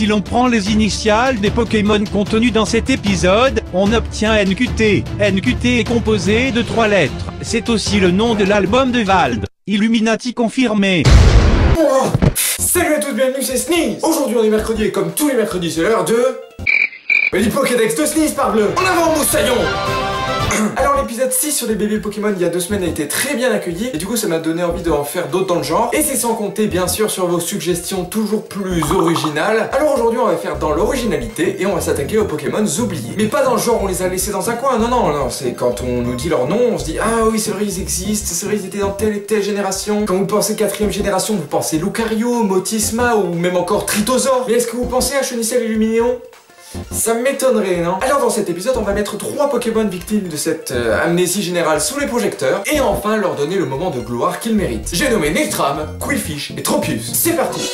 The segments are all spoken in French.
Si l'on prend les initiales des Pokémon contenus dans cet épisode, on obtient NQT. NQT est composé de 3 lettres. C'est aussi le nom de l'album de Vald. Illuminati confirmé. Oh, salut à tous, bienvenue, c'est Sneeze. Aujourd'hui on est mercredi et comme tous les mercredis c'est l'heure de... l'Hippocédex de Sneeze parbleu. En avant moussaillon. Alors l'épisode 6 sur les bébés Pokémon il y a 2 semaines a été très bien accueilli et du coup ça m'a donné envie d'en faire d'autres dans le genre. Et c'est sans compter bien sûr sur vos suggestions toujours plus originales. Alors aujourd'hui on va faire dans l'originalité et on va s'attaquer aux Pokémon oubliés. Mais pas dans le genre on les a laissés dans un coin, non, c'est quand on nous dit leur nom, on se dit ah oui c'est vrai ils existent, c'est vrai ils étaient dans telle et telle génération. Quand vous pensez 4ème génération vous pensez Lucario, Motisma ou même encore Tritozor. Mais est-ce que vous pensez à Chenicel et Luminéon ? Ça m'étonnerait, non? Alors dans cet épisode, on va mettre 3 Pokémon victimes de cette amnésie générale sous les projecteurs et enfin leur donner le moment de gloire qu'ils méritent. J'ai nommé Nailtram, Quillfish et Tropius. C'est parti!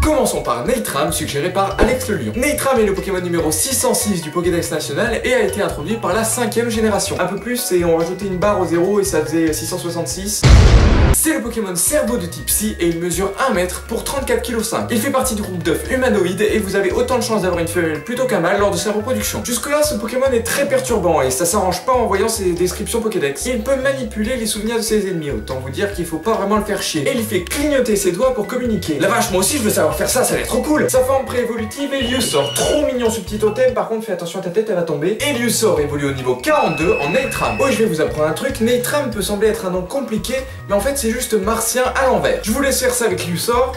Commençons par Nailtram, suggéré par Alex le Lion. Nailtram est le Pokémon numéro 606 du Pokédex national et a été introduit par la 5ème génération. Un peu plus et on rajoutait une barre au 0 et ça faisait 666. C'est le Pokémon cerveau de type Psy et il mesure 1 mètre pour 34,5 kg. Il fait partie du groupe d'œufs humanoïdes et vous avez autant de chances d'avoir une femelle plutôt qu'un mâle lors de sa reproduction. Jusque là, ce Pokémon est très perturbant et ça s'arrange pas en voyant ses descriptions Pokédex. Il peut manipuler les souvenirs de ses ennemis, autant vous dire qu'il faut pas vraiment le faire chier. Et il fait clignoter ses doigts pour communiquer. La vache, moi aussi je veux savoir faire ça, ça va être trop cool. Sa forme préévolutive est Liusor, trop mignon ce petit totem, par contre fais attention à ta tête, elle va tomber. Et Liusor évolue au niveau 42 en Nailtram. Oh, je vais vous apprendre un truc, Nailtram peut sembler être un nom compliqué, mais en fait c'est juste martien à l'envers. Je vous laisse faire ça avec Liusor.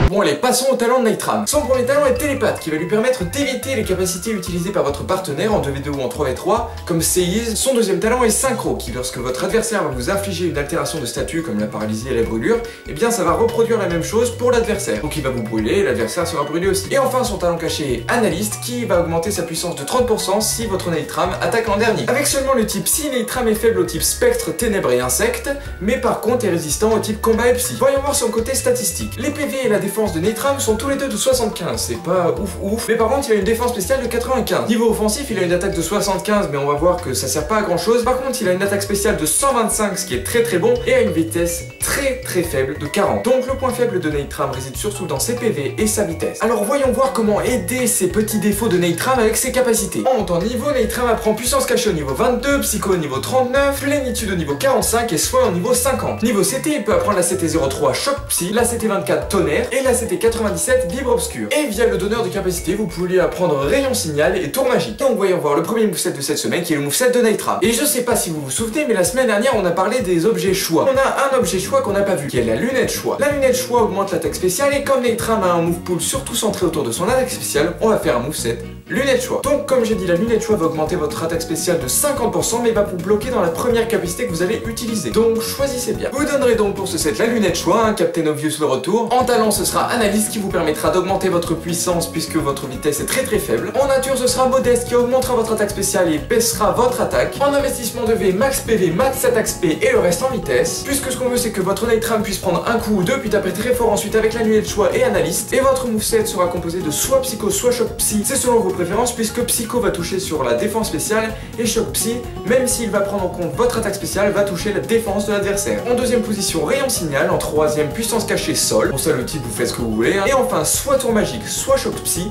Bon allez, passons au talent de Nailtram. Son premier talent est Télépathe, qui va lui permettre d'éviter les capacités utilisées par votre partenaire en 2v2 ou en 3v3, comme Seize. Son deuxième talent est Synchro, qui lorsque votre adversaire va vous infliger une altération de statut comme la paralysie et la brûlure, eh bien ça va reproduire la même chose pour l'adversaire. Donc il va vous brûler, l'adversaire sera brûlé aussi. Et enfin son talent caché est Analyste, qui va augmenter sa puissance de 30% si votre Nailtram attaque l'an dernier. Avec seulement le type Psy, Nailtram est faible au type Spectre, Ténèbres et Insectes, mais par contre est résistant au type Combat et Psy. Voyons voir son côté statistique. Les PV et la défense de Nailtram sont tous les deux de 75, c'est pas ouf, mais par contre il a une défense spéciale de 95. Niveau offensif, il a une attaque de 75, mais on va voir que ça sert pas à grand chose. Par contre, il a une attaque spéciale de 125, ce qui est très bon, et a une vitesse très faible de 40. Donc le point faible de Nailtram réside surtout dans ses PV et sa vitesse. Alors voyons voir comment aider ces petits défauts de Nailtram avec ses capacités. En montant niveau, Nailtram apprend puissance cachée au niveau 22, psycho au niveau 39, plénitude au niveau 45 et soin au niveau 50. Niveau CT, il peut apprendre la CT03 Choc Psy, la CT24 Tonnerre et la CT97 Vibre Obscur. Et via le donneur de capacité, vous pouvez apprendre Rayon Signal et Tour Magique. Donc voyons voir le premier moveset de cette semaine qui est le moveset de Nailtram. Et je sais pas si vous vous souvenez, mais la semaine dernière on a parlé des objets choix. On a un objet choix qu'on n'a pas vu, qui est la lunette choix. La lunette choix augmente l'attaque spéciale et comme Nailtram a un move pool surtout centré autour de son attaque spéciale, on va faire un moveset lunette choix. Donc comme j'ai dit, la lunette choix va augmenter votre attaque spéciale de 50% mais va vous bloquer dans la première capacité que vous allez utiliser. Donc choisissez bien. Vous donnerez donc pour ce set la lunette choix, un Captain Obvious le retour. En talent ce sera Analyse qui vous permettra d'augmenter votre puissance puisque votre vitesse est très faible. En nature ce sera Modeste qui augmentera votre attaque spéciale et baissera votre attaque. En investissement de V, max PV, max attaque SP et le reste en vitesse. Puisque ce qu'on veut c'est que votre Nailtram puisse prendre un coup ou deux puis taper très fort ensuite avec la lunette choix et Analyste. Et votre moveset sera composé de soit Psycho soit Choc Psy. C'est selon vos préférences puisque Psycho va toucher sur la défense spéciale et Choc Psy, même s'il va prendre en compte votre attaque spéciale, va toucher la défense de l'adversaire. En deuxième position Rayon Signal, en troisième puissance cachée Sol. Pour ça le type vous faites ce que vous voulez. Et enfin soit Tour Magique, soit Choc Psy.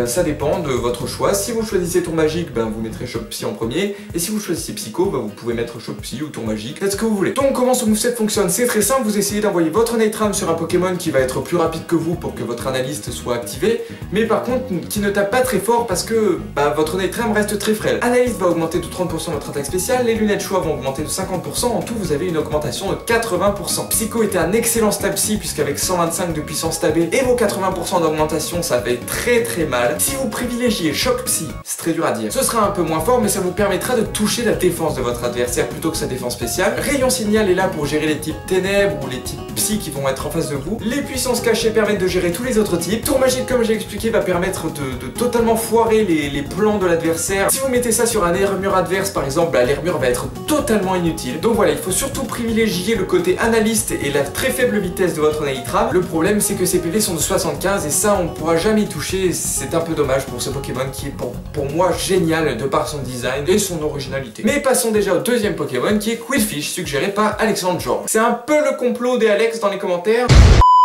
Ça dépend de votre choix. Si vous choisissez Tour Magique, ben vous mettrez Choc Psy en premier. Et si vous choisissez Psycho, ben vous pouvez mettre Choc Psy ou Tour Magique. Faites ce que vous voulez. Donc comment ce moveset fonctionne? C'est très simple. Vous essayez d'envoyer votre Nailtram sur un Pokémon qui va être plus rapide que vous pour que votre Analyste soit activé. Mais par contre, qui ne tape pas très fort parce que votre Nailtram reste très frêle. Analyste va augmenter de 30% votre attaque spéciale. Les lunettes choix vont augmenter de 50%. En tout, vous avez une augmentation de 80%. Psycho était un excellent stab psy puisqu'avec 125 de puissance stabée et vos 80% d'augmentation, ça fait très mal. Si vous privilégiez Choc Psy, c'est très dur à dire. Ce sera un peu moins fort, mais ça vous permettra de toucher la défense de votre adversaire plutôt que sa défense spéciale. Rayon Signal est là pour gérer les types Ténèbres ou les types Psy qui vont être en face de vous. Les puissances cachées permettent de gérer tous les autres types. Tour Magique, comme j'ai expliqué, va permettre de totalement foirer les plans de l'adversaire. Si vous mettez ça sur un armure adverse, par exemple, l'armure va être totalement inutile. Donc voilà, il faut surtout privilégier le côté Analyste et la très faible vitesse de votre Nailtram. Le problème, c'est que ses PV sont de 75 et ça, on ne pourra jamais y toucher. c'est un peu dommage pour ce Pokémon qui est pour moi génial de par son design et son originalité. Mais passons déjà au deuxième Pokémon qui est Qwilfish, suggéré par Alexandre George. C'est un peu le complot des Alex dans les commentaires.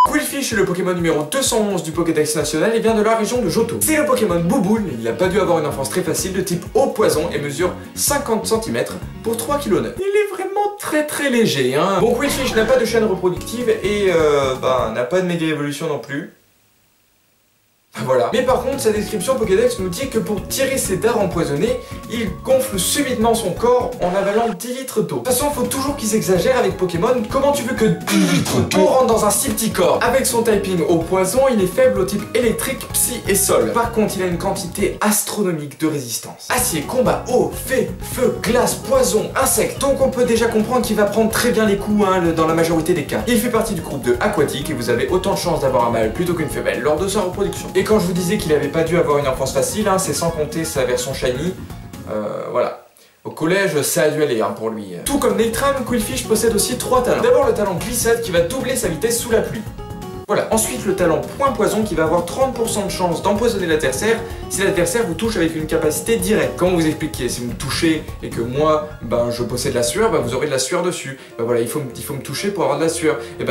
Qwilfish est le Pokémon numéro 211 du Pokédex national et vient de la région de Johto. C'est le Pokémon Bouboule, il n'a pas dû avoir une enfance très facile, de type eau poison et mesure 50 cm pour 3,9 kg. Il est vraiment très léger, hein. Bon, Qwilfish n'a pas de chaîne reproductive et n'a pas de méga évolution non plus. Voilà. Mais par contre, sa description Pokédex nous dit que pour tirer ses dards empoisonnés, il gonfle subitement son corps en avalant 10 litres d'eau. De toute façon, faut toujours qu'ils exagèrent avec Pokémon. Comment tu veux que 10 litres d'eau rentre dans un si petit corps? Avec son typing au poison, il est faible au type électrique, psy et sol. Par contre, il a une quantité astronomique de résistance. Acier, combat, eau, feu, glace, poison, insectes. Donc on peut déjà comprendre qu'il va prendre très bien les coups dans la majorité des cas. Il fait partie du groupe de aquatique et vous avez autant de chances d'avoir un mâle plutôt qu'une femelle lors de sa reproduction. Et quand je vous disais qu'il avait pas dû avoir une enfance facile, c'est sans compter sa version shiny, voilà. Au collège, ça a dû aller pour lui. Tout comme Nailtram, Qwilfish possède aussi 3 talents. D'abord le talent glissade qui va doubler sa vitesse sous la pluie. Voilà. Ensuite le talent point poison qui va avoir 30% de chance d'empoisonner l'adversaire si l'adversaire vous touche avec une capacité directe. Comment vous expliquer? Si vous me touchez et que moi je possède la sueur, vous aurez de la sueur dessus. Voilà, il faut me toucher pour avoir de la sueur. Et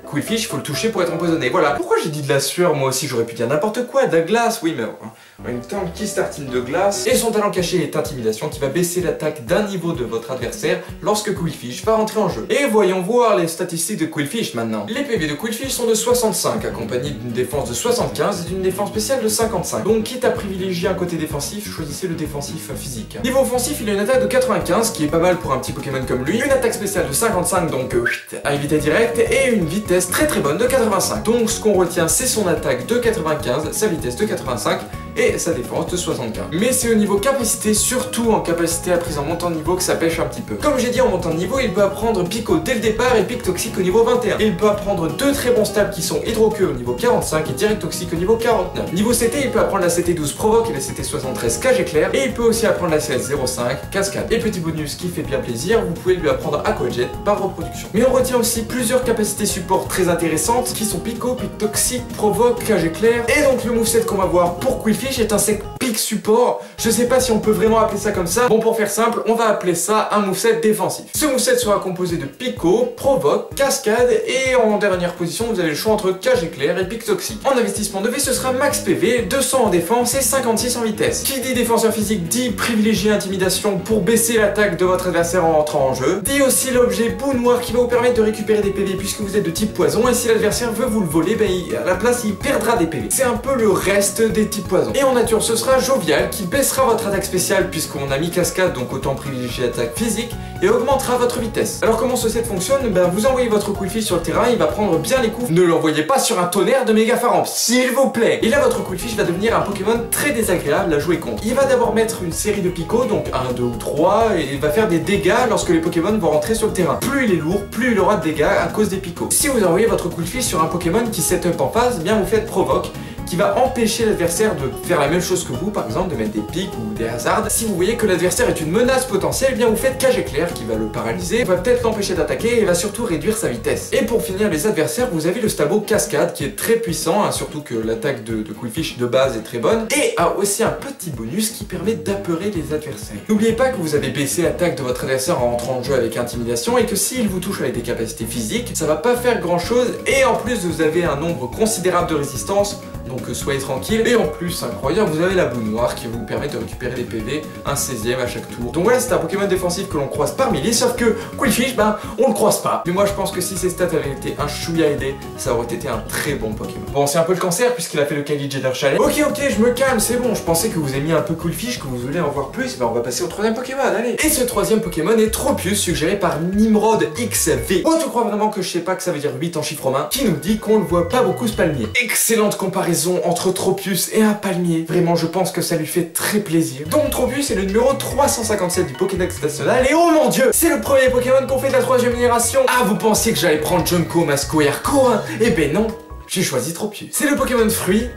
Qwilfish, il faut le toucher pour être empoisonné. Voilà. Pourquoi j'ai dit de la sueur? Moi aussi j'aurais pu dire n'importe quoi, de la glace, oui mais en même temps qui startine de glace. Et son talent caché est intimidation qui va baisser l'attaque d'un niveau de votre adversaire lorsque Qwilfish va rentrer en jeu. Et voyons voir les statistiques de Qwilfish maintenant. Les PV de Qwilfish sont de 65 accompagnés d'une défense de 75 et d'une défense spéciale de 55. Donc quitte à privilégier un côté défensif, choisissez le défensif physique. Niveau offensif, il a une attaque de 95 qui est pas mal pour un petit Pokémon comme lui, une attaque spéciale de 55 donc à éviter direct et une vitesse très bonne de 85. Donc ce qu'on retient c'est son attaque de 95, sa vitesse de 85 et sa défense de 75. Mais c'est au niveau capacité, surtout en capacité à prise en montant de niveau que ça pêche un petit peu. Comme j'ai dit en montant de niveau, il peut apprendre Pico dès le départ et Pic Toxique au niveau 21. Et il peut apprendre deux très bons stabs qui sont Hydroqueue au niveau 45 et Direct Toxique au niveau 49. Niveau CT, il peut apprendre la CT12 Provoque et la CT73 Cage Éclair et il peut aussi apprendre la CS05 Cascade. Et petit bonus qui fait bien plaisir, vous pouvez lui apprendre Aquajet par reproduction. Mais on retient aussi plusieurs capacités support très intéressantes qui sont Pico, Pic Toxique, Provoque, Cage Éclair. Et donc le moveset qu'on va voir pour Qwilfish est un sec pic support. Je sais pas si on peut vraiment appeler ça comme ça. Bon, pour faire simple, on va appeler ça un moveset défensif. Ce moveset sera composé de Pico, Provoque, Cascade et en dernière position, vous avez le choix entre Cage Éclair et Pic Toxique. En investissement de V, ce sera max PV, 200 en défense et 56 en vitesse. Qui dit défenseur physique dit privilégier intimidation pour baisser l'attaque de votre adversaire en entrant en jeu. Dit aussi l'objet boue noir qui va vous permettre de récupérer des PV puisque vous êtes de type poison et si l'adversaire veut vous le voler, à la place il perdra des PV. C'est un peu le reste des types poison. Et en nature, ce sera Jovial qui baissera votre attaque spéciale puisqu'on a mis Cascade, donc autant privilégier l'attaque physique et augmentera votre vitesse. Alors comment ce set fonctionne? Vous envoyez votre Qwilfish sur le terrain, il va prendre bien les coups. Ne l'envoyez pas sur un tonnerre de méga Pharambe, s'il vous plaît. Et là votre Qwilfish va devenir un Pokémon très désagréable à jouer contre. Il va d'abord mettre une série de picots, donc 1, 2 ou 3, et il va faire des dégâts lorsque les Pokémon vont rentrer sur le terrain. Plus il est lourd, plus il aura de dégâts à cause des picots. Si vous envoyez votre Qwilfish sur un Pokémon qui setup en phase, vous faites Provoque, qui va empêcher l'adversaire de faire la même chose que vous, par exemple de mettre des pics ou des hasards. Si vous voyez que l'adversaire est une menace potentielle, vous faites Cage Éclair qui va le paralyser, va peut-être l'empêcher d'attaquer et va surtout réduire sa vitesse. Et pour finir les adversaires, vous avez le Stabo Cascade qui est très puissant, surtout que l'attaque de Qwilfish de base est très bonne, et a aussi un petit bonus qui permet d'apeurer les adversaires. N'oubliez pas que vous avez baissé l'attaque de votre adversaire en entrant en jeu avec intimidation et que s'il vous touche avec des capacités physiques, ça va pas faire grand chose et en plus vous avez un nombre considérable de résistance. Donc soyez tranquille. Et en plus, incroyable, vous avez la boue noire qui vous permet de récupérer des PV, un 16e à chaque tour. Donc voilà, c'est un Pokémon défensif que l'on croise par milliers, sauf que Qwilfish, on le croise pas. Mais moi je pense que si ses stats avaient été un chouïa aidé, ça aurait été un très bon Pokémon. Bon, c'est un peu le cancer puisqu'il a fait le Kylie Jenner Challenge. Ok, je me calme, c'est bon. Je pensais que vous aimiez un peu Qwilfish, que vous voulez en voir plus. On va passer au troisième Pokémon, allez. Et ce troisième Pokémon est Tropius, suggéré par Nimrod XV. Oh, tu crois vraiment que je sais pas que ça veut dire 8 en chiffre romain, qui nous dit qu'on le voit pas beaucoup ce palmier. Excellente comparaison entre Tropius et un palmier. Vraiment, je pense que ça lui fait très plaisir. Donc Tropius est le numéro 357 du Pokédex national et oh mon dieu, c'est le premier Pokémon qu'on fait de la 3e génération. Ah, vous pensiez que j'allais prendre Junko, Masco et Arco, hein? Eh ben non, j'ai choisi Tropius. C'est le Pokémon fruit.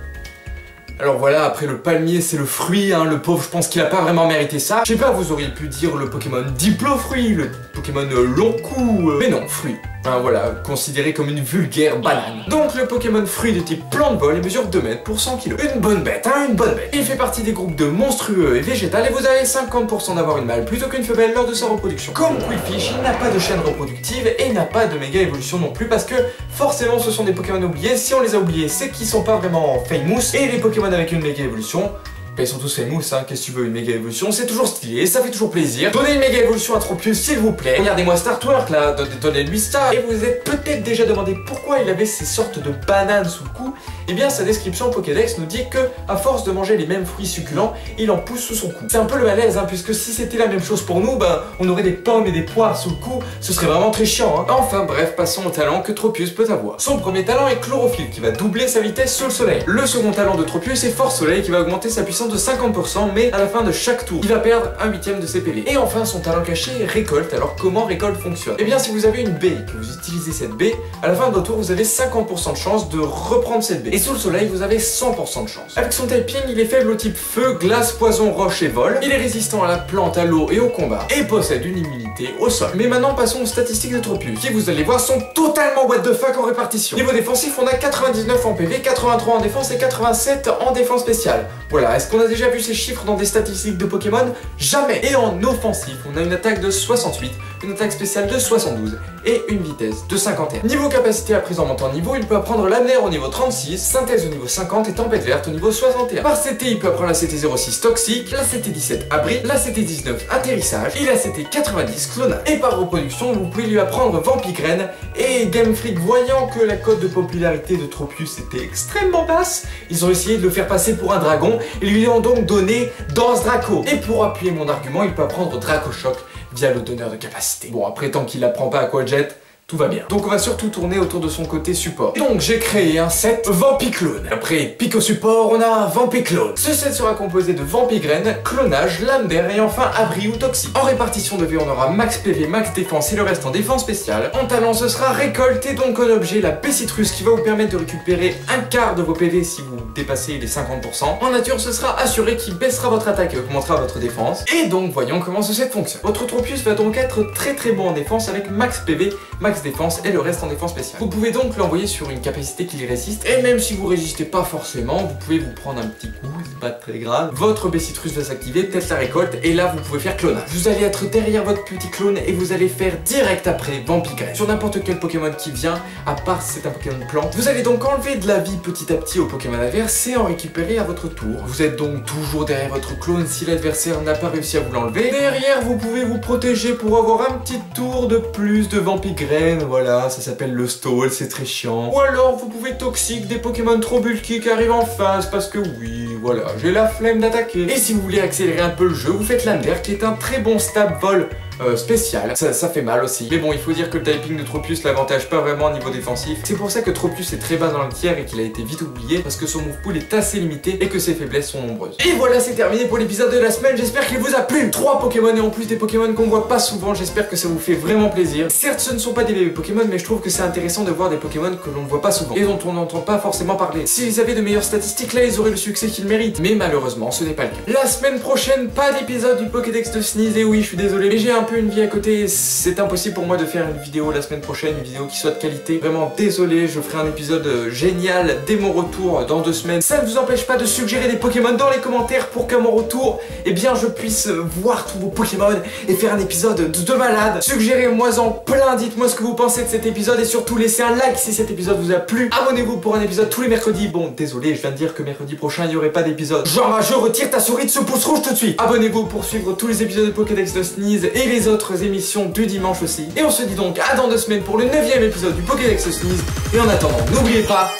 Alors voilà, après le palmier c'est le fruit, le pauvre, je pense qu'il a pas vraiment mérité ça. Je sais pas, vous auriez pu dire le Pokémon Diplofruit, le Pokémon long cou, mais non, fruit. Enfin, voilà, considéré comme une vulgaire banane. Donc le Pokémon fruit de type plante vol, il mesure 2 mètres pour 100 kg. Une bonne bête, hein, une bonne bête. Il fait partie des groupes de monstrueux et végétales et vous avez 50% d'avoir une mâle plutôt qu'une femelle lors de sa reproduction. Comme Qwilfish, il n'a pas de chaîne reproductive et n'a pas de méga évolution non plus parce que forcément ce sont des Pokémon oubliés. Si on les a oubliés, c'est qu'ils sont pas vraiment famous. Et les Pokémon avec une méga évolution, ils sont tous famous, hein, qu'est-ce que tu veux, une méga évolution, c'est toujours stylé, ça fait toujours plaisir. Donnez une méga évolution à Tropius s'il vous plaît. Regardez-moi Startwork là, donnez-lui Star. Et vous vous êtes peut-être déjà demandé pourquoi il avait ces sortes de bananes sous le cou. Eh bien sa description Pokédex nous dit que à force de manger les mêmes fruits succulents, il en pousse sous son cou. C'est un peu le malaise, hein, puisque si c'était la même chose pour nous, on aurait des pommes et des poires sous le cou, ce serait vraiment très chiant. Hein. Enfin bref, passons au talent que Tropius peut avoir. Son premier talent est Chlorophylle, qui va doubler sa vitesse sous le soleil. Le second talent de Tropius est Force Soleil, qui va augmenter sa puissance de 50%, mais à la fin de chaque tour, il va perdre 1/8 de ses PV. Et enfin, son talent caché est Récolte. Alors comment Récolte fonctionne? Eh bien, si vous avez une baie et que vous utilisez cette baie, à la fin de votre tour, vous avez 50% de chance de reprendre cette baie. Et sous le soleil, vous avez 100% de chance. Avec son typing, il est faible au type feu, glace, poison, roche et vol. Il est résistant à la plante, à l'eau et au combat. Et possède une immunité au sol. Mais maintenant, passons aux statistiques de Tropius, qui vous allez voir sont totalement what the fuck en répartition. Niveau défensif, on a 99 en PV, 83 en défense et 87 en défense spéciale. Voilà, est-ce qu'on a déjà vu ces chiffres dans des statistiques de Pokémon? Jamais. Et en offensif, on a une attaque de 68, une attaque spéciale de 72 et une vitesse de 51. Niveau capacité à présent montant en niveau, il peut apprendre l'amner au niveau 36, synthèse au niveau 50 et tempête verte au niveau 61. Par CT, il peut apprendre la CT06 toxique, la CT17 abri, la CT19 atterrissage et la CT90 clonage. Et par reproduction, vous pouvez lui apprendre Vampigraine. Et Game Freak, voyant que la cote de popularité de Tropius était extrêmement basse, ils ont essayé de le faire passer pour un dragon et lui ont donc donné Danse Draco. Et pour appuyer mon argument, il peut apprendre Draco Choc via le donneur de capacité. Bon, après, tant qu'il apprend pas à Quadjet, tout va bien. Donc on va surtout tourner autour de son côté support. Et donc j'ai créé un set Vampiclone. Après Pico Support, on a Vampiclone. Ce set sera composé de Vampigraine, clonage, lame d'air et enfin abri ou toxique. En répartition de V, on aura max PV, max défense et le reste en défense spéciale. En talent, ce sera récolte et donc en objet la Pessitrus qui va vous permettre de récupérer un quart de vos PV si vous dépassez les 50%. En nature, ce sera assuré qui baissera votre attaque et augmentera votre défense. Et donc voyons comment ce set fonctionne. Votre Tropius va donc être très bon en défense avec max PV, max défense et le reste en défense spéciale. Vous pouvez donc l'envoyer sur une capacité qui résiste et même si vous résistez pas forcément, vous pouvez vous prendre un petit coup, c'est pas très grave. Votre Pessitrus va s'activer, peut-être la récolte et là vous pouvez faire clonage. Vous allez être derrière votre petit clone et vous allez faire direct après Vampigraine sur n'importe quel Pokémon qui vient, à part si c'est un Pokémon plante. Vous allez donc enlever de la vie petit à petit au Pokémon adverse et en récupérer à votre tour. Vous êtes donc toujours derrière votre clone si l'adversaire n'a pas réussi à vous l'enlever. Derrière vous pouvez vous protéger pour avoir un petit tour de plus de Vampigraine. Voilà, ça s'appelle le stall, c'est très chiant. Ou alors vous pouvez toxique des Pokémon trop bulky qui arrivent en face parce que oui, voilà, j'ai la flemme d'attaquer. Et si vous voulez accélérer un peu le jeu, vous faites l'Ander qui est un très bon stab vol spécial. Ça fait mal aussi. Mais bon, il faut dire que le typing de Tropius l'avantage pas vraiment au niveau défensif. C'est pour ça que Tropius est très bas dans le tiers et qu'il a été vite oublié parce que son move pool est assez limité et que ses faiblesses sont nombreuses. Et voilà, c'est terminé pour l'épisode de la semaine. J'espère qu'il vous a plu. 3 Pokémon et en plus des Pokémon qu'on voit pas souvent. J'espère que ça vous fait vraiment plaisir. Certes, ce ne sont pas des bébés Pokémon, mais je trouve que c'est intéressant de voir des Pokémon que l'on ne voit pas souvent et dont on n'entend pas forcément parler. S'ils avaient de meilleures statistiques, là, ils auraient le succès qu'ils méritent. Mais malheureusement, ce n'est pas le cas. La semaine prochaine, pas d'épisode du Pokédex de Sneeze. Et oui, je suis désolé, mais j'ai un peu une vie à côté. C'est impossible pour moi de faire une vidéo la semaine prochaine, une vidéo qui soit de qualité. Vraiment désolé, je ferai un épisode génial dès mon retour dans 2 semaines. Ça ne vous empêche pas de suggérer des Pokémon dans les commentaires pour qu'à mon retour, eh bien je puisse voir tous vos Pokémon et faire un épisode de malade. Suggérez-moi-en plein, dites-moi ce que vous pensez de cet épisode et surtout laissez un like si cet épisode vous a plu. Abonnez-vous pour un épisode tous les mercredis. Bon, désolé, je viens de dire que mercredi prochain il n'y aurait pas d'épisode. Genre, je retire ta souris de ce pouce rouge tout de suite. Abonnez-vous pour suivre tous les épisodes de Pokédex de Sneeze et les autres émissions du dimanche aussi. Et on se dit donc à dans 2 semaines pour le 9e épisode du Pokédex de Sneeze. Et en attendant, n'oubliez pas,